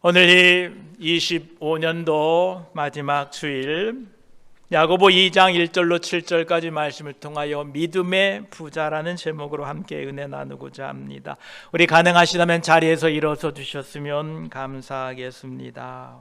오늘이 25년도 마지막 주일, 야고보 2장 1절로 7절까지 말씀을 통하여 믿음의 부자라는 제목으로 함께 은혜 나누고자 합니다. 우리 가능하시다면 자리에서 일어서 주셨으면 감사하겠습니다.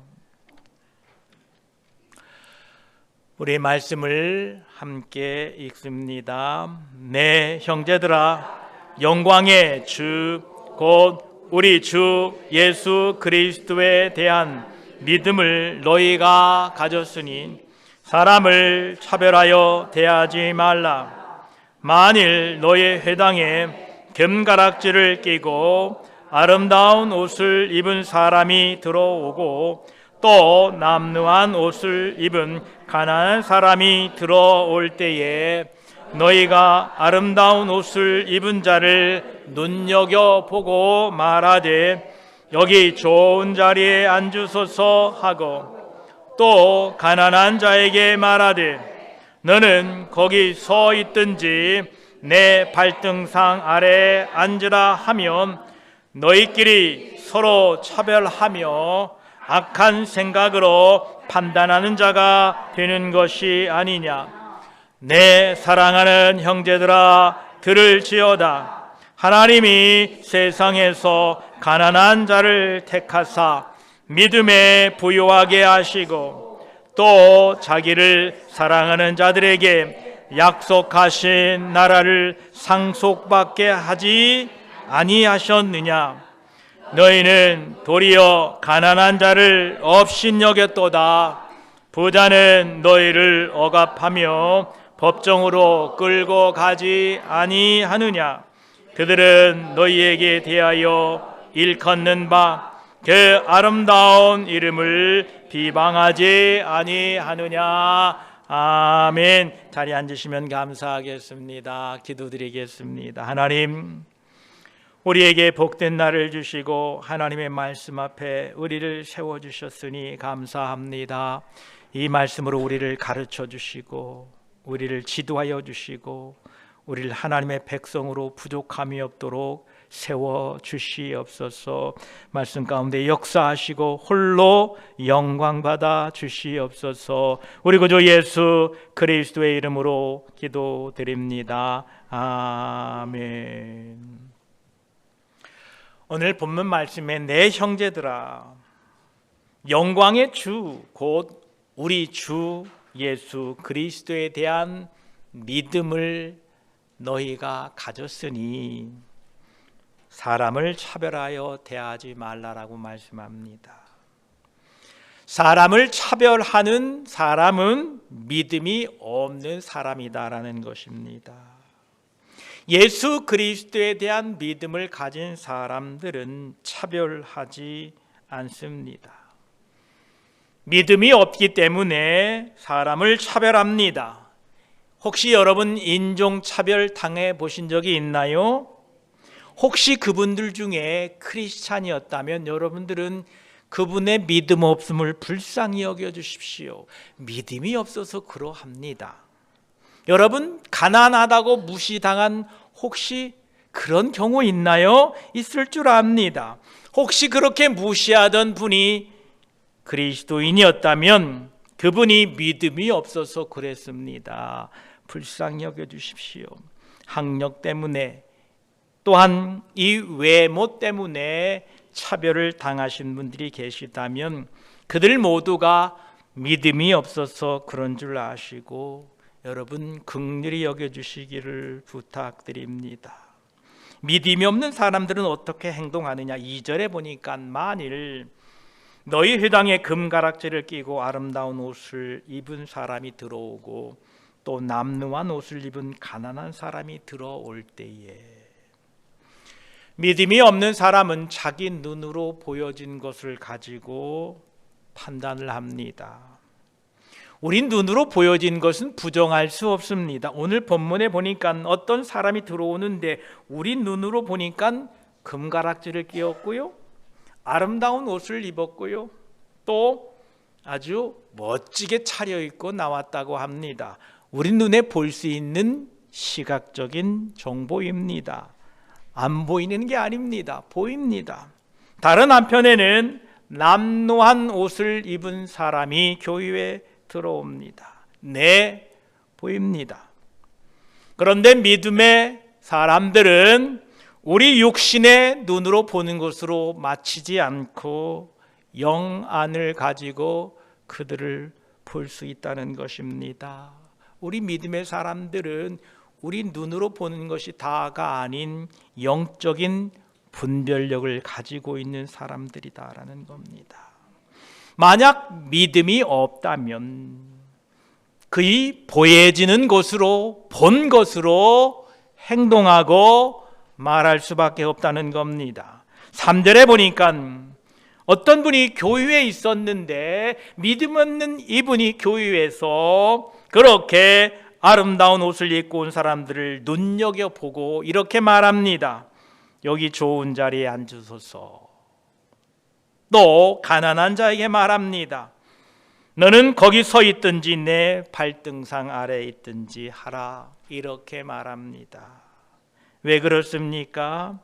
우리 말씀을 함께 읽습니다. 네, 형제들아, 영광의 주 곧 우리 주 예수 그리스도에 대한 믿음을 너희가 가졌으니 사람을 차별하여 대하지 말라. 만일 너희 회당에 금가락지를 끼고 아름다운 옷을 입은 사람이 들어오고 또 남루한 옷을 입은 가난한 사람이 들어올 때에 너희가 아름다운 옷을 입은 자를 눈여겨보고 말하되 여기 좋은 자리에 앉으소서 하고 또 가난한 자에게 말하되 너는 거기 서 있든지 내 발등상 아래에 앉으라 하면 너희끼리 서로 차별하며 악한 생각으로 판단하는 자가 되는 것이 아니냐. 내 사랑하는 형제들아, 들을지어다. 하나님이 세상에서 가난한 자를 택하사 믿음에 부유하게 하시고 또 자기를 사랑하는 자들에게 약속하신 나라를 상속받게 하지 아니하셨느냐. 너희는 도리어 가난한 자를 업신여겼도다. 부자는 너희를 억압하며 법정으로 끌고 가지 아니하느냐. 그들은 너희에게 대하여 일컫는 바 그 아름다운 이름을 비방하지 아니하느냐. 아멘. 자리에 앉으시면 감사하겠습니다. 기도드리겠습니다. 하나님, 우리에게 복된 날을 주시고 하나님의 말씀 앞에 우리를 세워주셨으니 감사합니다. 이 말씀으로 우리를 가르쳐 주시고 우리를 지도하여 주시고 우리를 하나님의 백성으로 부족함이 없도록 세워주시옵소서. 말씀 가운데 역사하시고 홀로 영광받아 주시옵소서. 우리 구주 예수 그리스도의 이름으로 기도드립니다. 아멘. 오늘 본문 말씀에 내 형제들아, 영광의 주 곧 우리 주 예수 그리스도에 대한 믿음을 너희가 가졌으니 사람을 차별하여 대하지 말라라고 말씀합니다. 사람을 차별하는 사람은 믿음이 없는 사람이다라는 것입니다. 예수 그리스도에 대한 믿음을 가진 사람들은 차별하지 않습니다. 믿음이 없기 때문에 사람을 차별합니다. 혹시 여러분 인종차별 당해 보신 적이 있나요? 혹시 그분들 중에 크리스찬이었다면 여러분들은 그분의 믿음 없음을 불쌍히 여겨 주십시오. 믿음이 없어서 그러합니다. 여러분, 가난하다고 무시당한 혹시 그런 경우 있나요? 있을 줄 압니다. 혹시 그렇게 무시하던 분이 그리스도인이었다면 그분이 믿음이 없어서 그랬습니다. 불쌍히 여겨 주십시오. 학력 때문에 또한 이 외모 때문에 차별을 당하신 분들이 계시다면 그들 모두가 믿음이 없어서 그런 줄 아시고 여러분 긍휼히 여겨주시기를 부탁드립니다. 믿음이 없는 사람들은 어떻게 행동하느냐. 2절에 보니까 만일 너희 회당에 금가락지를 끼고 아름다운 옷을 입은 사람이 들어오고 또 남루한 옷을 입은 가난한 사람이 들어올 때에, 믿음이 없는 사람은 자기 눈으로 보여진 것을 가지고 판단을 합니다. 우린 눈으로 보여진 것은 부정할 수 없습니다. 오늘 본문에 보니까 어떤 사람이 들어오는데 우리 눈으로 보니까 금가락지를 끼웠고요, 아름다운 옷을 입었고요, 또 아주 멋지게 차려입고 나왔다고 합니다. 우리 눈에 볼 수 있는 시각적인 정보입니다. 안 보이는 게 아닙니다. 보입니다. 다른 한편에는 남루한 옷을 입은 사람이 교회에 들어옵니다. 네, 보입니다. 그런데 믿음의 사람들은 우리 육신의 눈으로 보는 것으로 마치지 않고 영안을 가지고 그들을 볼 수 있다는 것입니다. 우리 믿음의 사람들은 우리 눈으로 보는 것이 다가 아닌 영적인 분별력을 가지고 있는 사람들이다라는 겁니다. 만약 믿음이 없다면 그의 보여지는 것으로, 본 것으로 행동하고 말할 수밖에 없다는 겁니다. 3절에 보니까 어떤 분이 교회에 있었는데 믿음 없는 이분이 교회에서 그렇게 아름다운 옷을 입고 온 사람들을 눈여겨보고 이렇게 말합니다. 여기 좋은 자리에 앉으소서. 또 가난한 자에게 말합니다. 너는 거기 서 있든지 내 발등상 아래에 있든지 하라. 이렇게 말합니다. 왜 그렇습니까?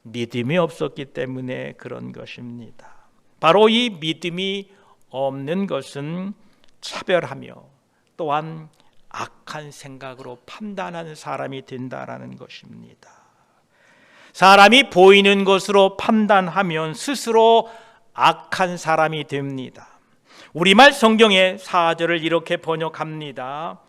믿음이 없었기 때문에 그런 것입니다. 바로 이 믿음이 없는 것은 차별하며 또한 악한 생각으로 판단하는 사람이 된다라는 것입니다. 사람이 보이는 것으로 판단하면 스스로 악한 사람이 됩니다. 우리말 성경의 4절을 이렇게 번역합니다.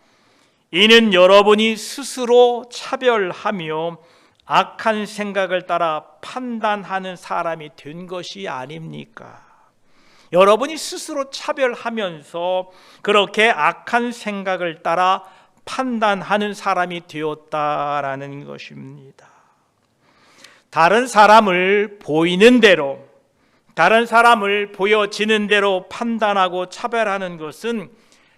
이는 여러분이 스스로 차별하며 악한 생각을 따라 판단하는 사람이 된 것이 아닙니까? 여러분이 스스로 차별하면서 그렇게 악한 생각을 따라 판단하는 사람이 되었다라는 것입니다. 다른 사람을 보이는 대로, 다른 사람을 보여지는 대로 판단하고 차별하는 것은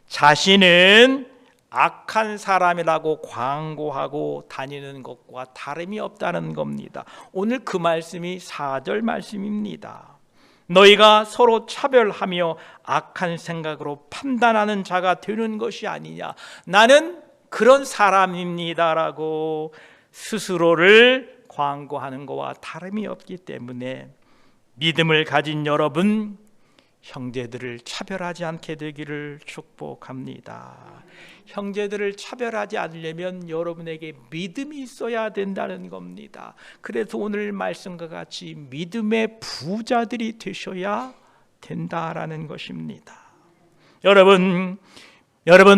자신은 악한 사람이라고 광고하고 다니는 것과 다름이 없다는 겁니다. 오늘 그 말씀이 4절 말씀입니다. 너희가 서로 차별하며 악한 생각으로 판단하는 자가 되는 것이 아니냐. 나는 그런 사람입니다라고 스스로를 광고하는 것과 다름이 없기 때문에 믿음을 가진 여러분, 형제들을 차별하지 않게 되기를 축복합니다. 형제들을 차별하지 않으려면 여러분에게 믿음이 있어야 된다는 겁니다. 그래서 오늘 말씀과 같이 믿음의 부자들이 되셔야 된다라는 것입니다. 여러분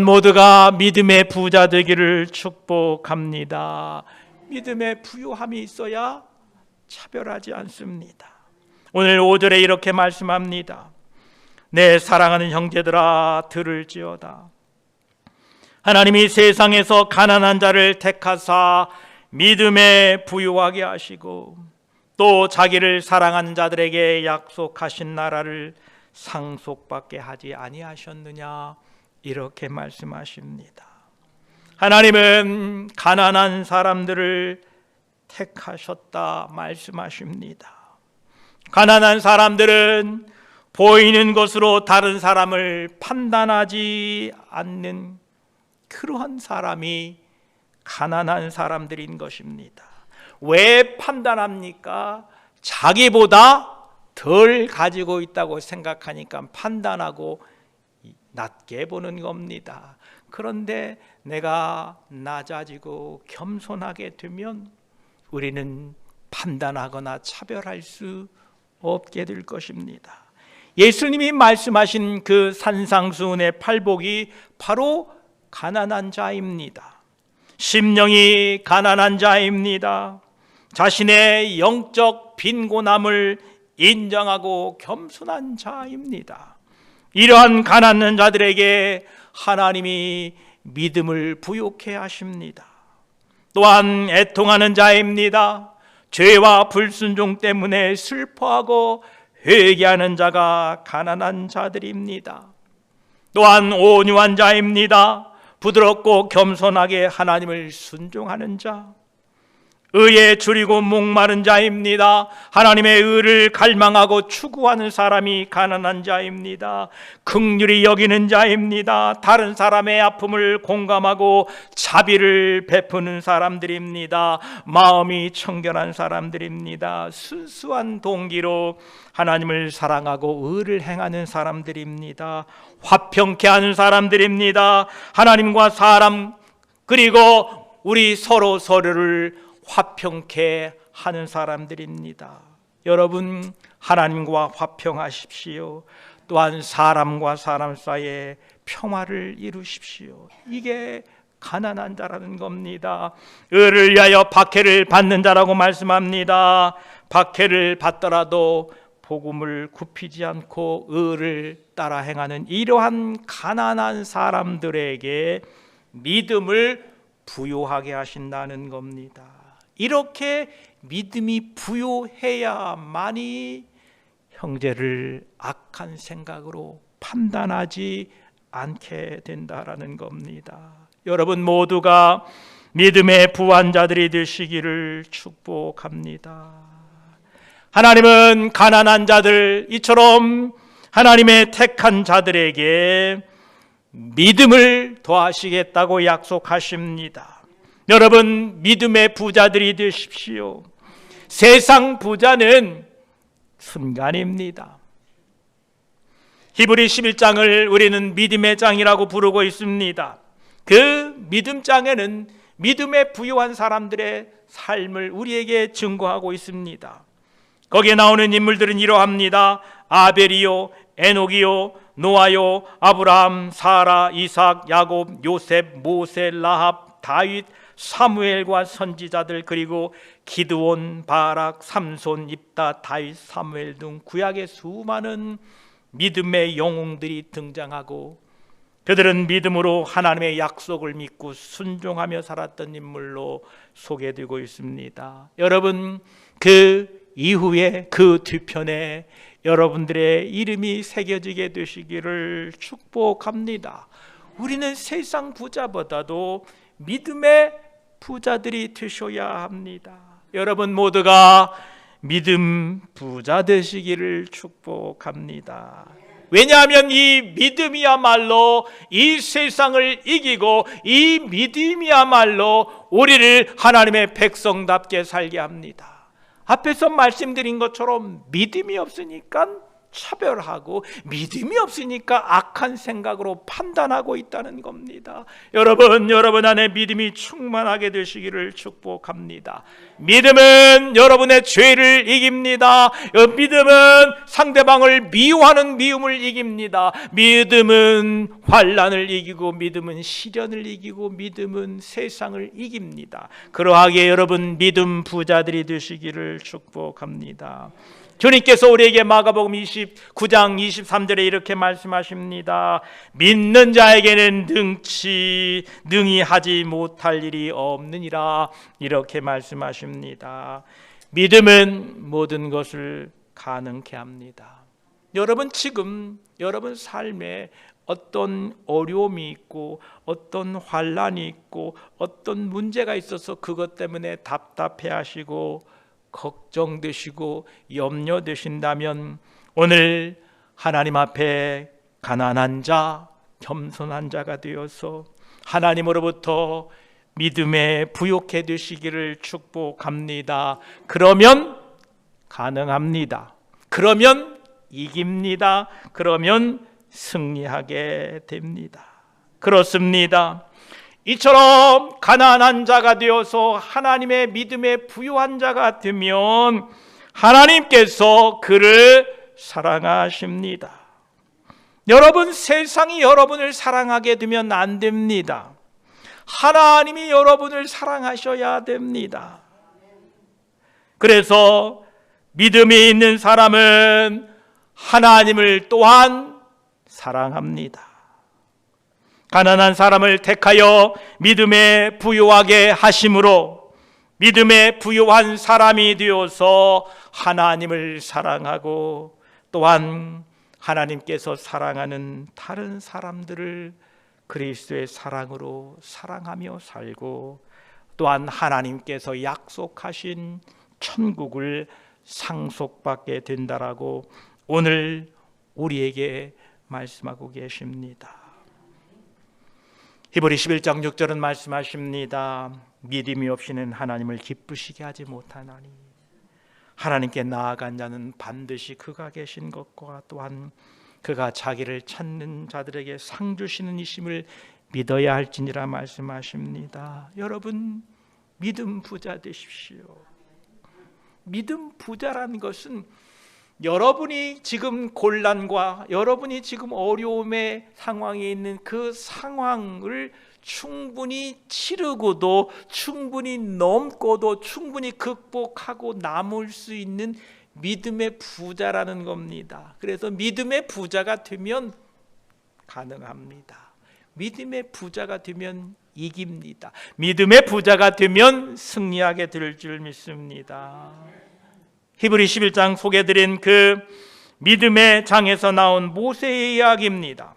모두가 믿음의 부자 되기를 축복합니다. 믿음의 부유함이 있어야 차별하지 않습니다. 오늘 5절에 이렇게 말씀합니다. 내 사랑하는 형제들아 들을지어다. 하나님이 세상에서 가난한 자를 택하사 믿음에 부유하게 하시고 또 자기를 사랑하는 자들에게 약속하신 나라를 상속받게 하지 아니하셨느냐, 이렇게 말씀하십니다. 하나님은 가난한 사람들을 택하셨다 말씀하십니다. 가난한 사람들은 보이는 것으로 다른 사람을 판단하지 않는 그러한 사람이 가난한 사람들인 것입니다. 왜 판단합니까? 자기보다 덜 가지고 있다고 생각하니까 판단하고 낮게 보는 겁니다. 그런데 내가 낮아지고 겸손하게 되면 우리는 판단하거나 차별할 수 없게 될 것입니다. 예수님이 말씀하신 그 산상수훈의 팔복이 바로 가난한 자입니다. 심령이 가난한 자입니다. 자신의 영적 빈곤함을 인정하고 겸손한 자입니다. 이러한 가난한 자들에게 하나님이 믿음을 부욕해 하십니다. 또한 애통하는 자입니다. 죄와 불순종 때문에 슬퍼하고 회개하는 자가 가난한 자들입니다. 또한 온유한 자입니다. 부드럽고 겸손하게 하나님을 순종하는 자. 의에 줄이고 목마른 자입니다. 하나님의 의를 갈망하고 추구하는 사람이 가난한 자입니다. 긍휼히 여기는 자입니다. 다른 사람의 아픔을 공감하고 자비를 베푸는 사람들입니다. 마음이 청결한 사람들입니다. 순수한 동기로 하나님을 사랑하고 의를 행하는 사람들입니다. 화평케 하는 사람들입니다. 하나님과 사람 그리고 우리 서로를 화평케 하는 사람들입니다. 여러분, 하나님과 화평하십시오. 또한 사람과 사람 사이에 평화를 이루십시오. 이게 가난한 자라는 겁니다. 의를 위하여 박해를 받는 자라고 말씀합니다. 박해를 받더라도 복음을 굽히지 않고 의를 따라 행하는 이러한 가난한 사람들에게 믿음을 부요하게 하신다는 겁니다. 이렇게 믿음이 부요해야만이 형제를 악한 생각으로 판단하지 않게 된다라는 겁니다. 여러분 모두가 믿음의 부한 자들이 되시기를 축복합니다. 하나님은 가난한 자들, 이처럼 하나님의 택한 자들에게 믿음을 더하시겠다고 약속하십니다. 여러분, 믿음의 부자들이 되십시오. 세상 부자는 순간입니다. 히브리 11장을 우리는 믿음의 장이라고 부르고 있습니다. 그 믿음 장에는 믿음에 부유한 사람들의 삶을 우리에게 증거하고 있습니다. 거기에 나오는 인물들은 이러합니다. 아벨이요, 에녹이요, 노아요, 아브라함, 사라, 이삭, 야곱, 요셉, 모세, 라합, 다윗, 사무엘과 선지자들, 그리고 기드온, 바락, 삼손, 입다, 다윗, 사무엘 등 구약의 수많은 믿음의 영웅들이 등장하고 그들은 믿음으로 하나님의 약속을 믿고 순종하며 살았던 인물로 소개되고 있습니다. 여러분, 그 이후에 그 뒤편에 여러분들의 이름이 새겨지게 되시기를 축복합니다. 우리는 세상 부자보다도 믿음의 부자들이 되셔야 합니다. 여러분 모두가 믿음 부자 되시기를 축복합니다. 왜냐하면 이 믿음이야말로 이 세상을 이기고 이 믿음이야말로 우리를 하나님의 백성답게 살게 합니다. 앞에서 말씀드린 것처럼 믿음이 없으니까 차별하고 믿음이 없으니까 악한 생각으로 판단하고 있다는 겁니다. 여러분 안에 믿음이 충만하게 되시기를 축복합니다. 믿음은 여러분의 죄를 이깁니다. 믿음은 상대방을 미워하는 미움을 이깁니다. 믿음은 환난을 이기고 믿음은 시련을 이기고 믿음은 세상을 이깁니다. 그러하게 여러분 믿음 부자들이 되시기를 축복합니다. 주님께서 우리에게 마가복음 29장 23절에 이렇게 말씀하십니다. 믿는 자에게는 능히 하지 못할 일이 없느니라, 이렇게 말씀하십니다. 믿음은 모든 것을 가능케 합니다. 여러분 지금 여러분 삶에 어떤 어려움이 있고 어떤 환난이 있고 어떤 문제가 있어서 그것 때문에 답답해하시고 걱정되시고 염려되신다면 오늘 하나님 앞에 가난한 자, 겸손한 자가 되어서 하나님으로부터 믿음에 부욕해 되시기를 축복합니다. 그러면 가능합니다. 그러면 이깁니다. 그러면 승리하게 됩니다. 그렇습니다. 이처럼 가난한 자가 되어서 하나님의 믿음에 부유한 자가 되면 하나님께서 그를 사랑하십니다. 여러분, 세상이 여러분을 사랑하게 되면 안 됩니다. 하나님이 여러분을 사랑하셔야 됩니다. 그래서 믿음이 있는 사람은 하나님을 또한 사랑합니다. 가난한 사람을 택하여 믿음에 부유하게 하심으로 믿음에 부유한 사람이 되어서 하나님을 사랑하고 또한 하나님께서 사랑하는 다른 사람들을 그리스도의 사랑으로 사랑하며 살고 또한 하나님께서 약속하신 천국을 상속받게 된다라고 오늘 우리에게 말씀하고 계십니다. 히브리 11장 6절은 말씀하십니다. 믿음이 없이는 하나님을 기쁘시게 하지 못하나니 하나님께 나아간 자는 반드시 그가 계신 것과 또한 그가 자기를 찾는 자들에게 상 주시는 이심을 믿어야 할지니라 말씀하십니다. 여러분, 믿음 부자 되십시오. 믿음 부자라는 것은 여러분이 지금 곤란과 여러분이 지금 어려움의 상황에 있는 그 상황을 충분히 치르고도 충분히 넘고도 충분히 극복하고 남을 수 있는 믿음의 부자라는 겁니다. 그래서 믿음의 부자가 되면 가능합니다. 믿음의 부자가 되면 이깁니다. 믿음의 부자가 되면 승리하게 될 줄 믿습니다. 히브리 11장 소개드린 그 믿음의 장에서 나온 모세의 이야기입니다.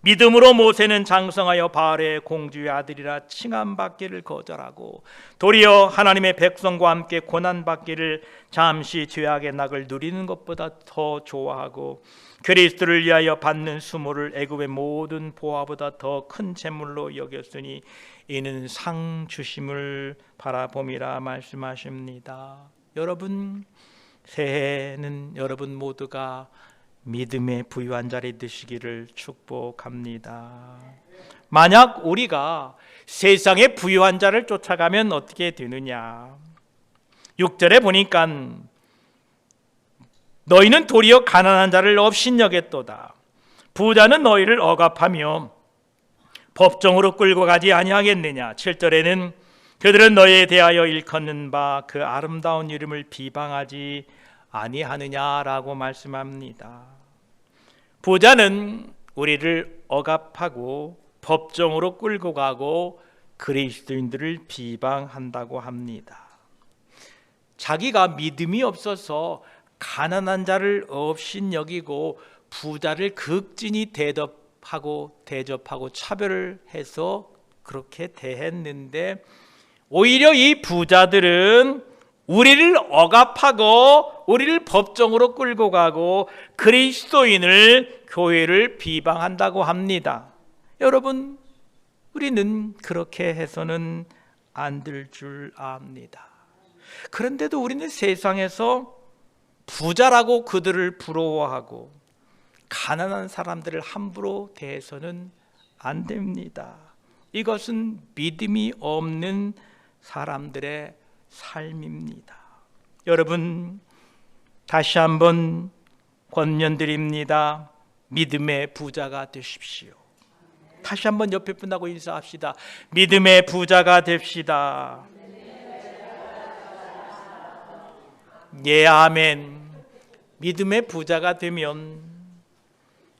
믿음으로 모세는 장성하여 바알의 공주의 아들이라 칭함받기를 거절하고 도리어 하나님의 백성과 함께 고난받기를 잠시 죄악의 낙을 누리는 것보다 더 좋아하고 그리스도를 위하여 받는 수모를 애굽의 모든 보화보다 더 큰 재물로 여겼으니 이는 상 주심을 바라봄이라 말씀하십니다. 여러분, 새해에는 여러분 모두가 믿음의 부유한 자리 되시기를 축복합니다. 만약 우리가 세상의 부유한 자를 쫓아가면 어떻게 되느냐? 6절에 보니까 너희는 도리어 가난한 자를 업신여겼도다. 부자는 너희를 억압하며 법정으로 끌고 가지 아니하겠느냐. 7절에는 그들은 너희에 대하여 일컫는 바 그 아름다운 이름을 비방하지 아니하느냐라고 말씀합니다. 부자는 우리를 억압하고 법정으로 끌고 가고 그리스도인들을 비방한다고 합니다. 자기가 믿음이 없어서 가난한 자를 업신여기고 부자를 극진히 대접하고 차별을 해서 그렇게 대했는데 오히려 이 부자들은 우리를 억압하고 우리를 법정으로 끌고 가고 그리스도인을 교회를 비방한다고 합니다. 여러분, 우리는 그렇게 해서는 안 될 줄 압니다. 그런데도 우리는 세상에서 부자라고 그들을 부러워하고 가난한 사람들을 함부로 대해서는 안 됩니다. 이것은 믿음이 없는 사람들의 삶입니다. 여러분, 다시 한번 권면드립니다. 믿음의 부자가 되십시오. 다시 한번 옆에 분하고 인사합시다. 믿음의 부자가 됩시다. 예, 아멘. 믿음의 부자가 되면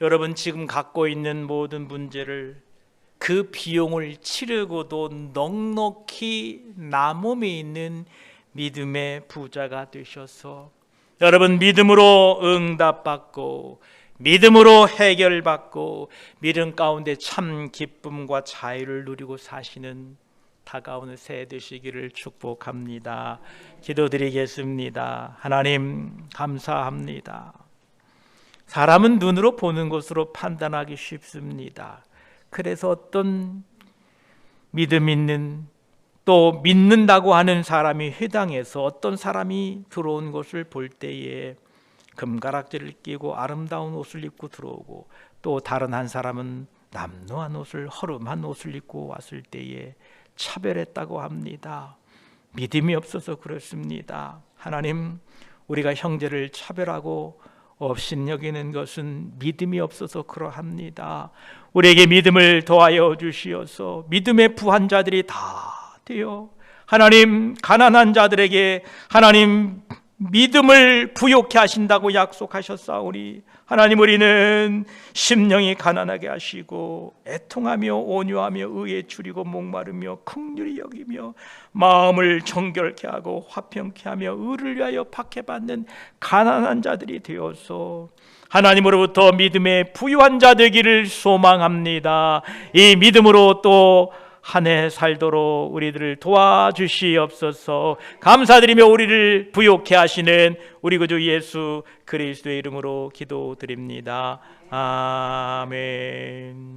여러분 지금 갖고 있는 모든 문제를 그 비용을 치르고도 넉넉히 남음이 있는 믿음의 부자가 되셔서 여러분 믿음으로 응답받고 믿음으로 해결받고 믿음 가운데 참 기쁨과 자유를 누리고 사시는 다가오는 새해 되시기를 축복합니다. 기도드리겠습니다. 하나님 감사합니다. 사람은 눈으로 보는 것으로 판단하기 쉽습니다. 그래서 어떤 믿음 있는 또 믿는다고 하는 사람이 회당에서 어떤 사람이 들어온 것을 볼 때에 금가락지를 끼고 아름다운 옷을 입고 들어오고 또 다른 한 사람은 남루한 옷을 허름한 옷을 입고 왔을 때에 차별했다고 합니다. 믿음이 없어서 그렇습니다. 하나님, 우리가 형제를 차별하고 업신여기는 것은 믿음이 없어서 그러합니다. 우리에게 믿음을 더하여 주시어서 믿음의 부한 자들이 다 되어 하나님 가난한 자들에게 하나님 믿음을 부욕케 하신다고 약속하셨사오니 하나님, 우리는 심령이 가난하게 하시고 애통하며 온유하며 의에 줄이고 목마르며 긍휼히 여기며 마음을 정결케 하고 화평케 하며 의를 위하여 박해받는 가난한 자들이 되어서 하나님으로부터 믿음의 부유한 자 되기를 소망합니다. 이 믿음으로 또 한 해 살도록 우리들을 도와주시옵소서. 감사드리며 우리를 부욕케 하시는 우리 구주 예수 그리스도의 이름으로 기도드립니다. 아멘.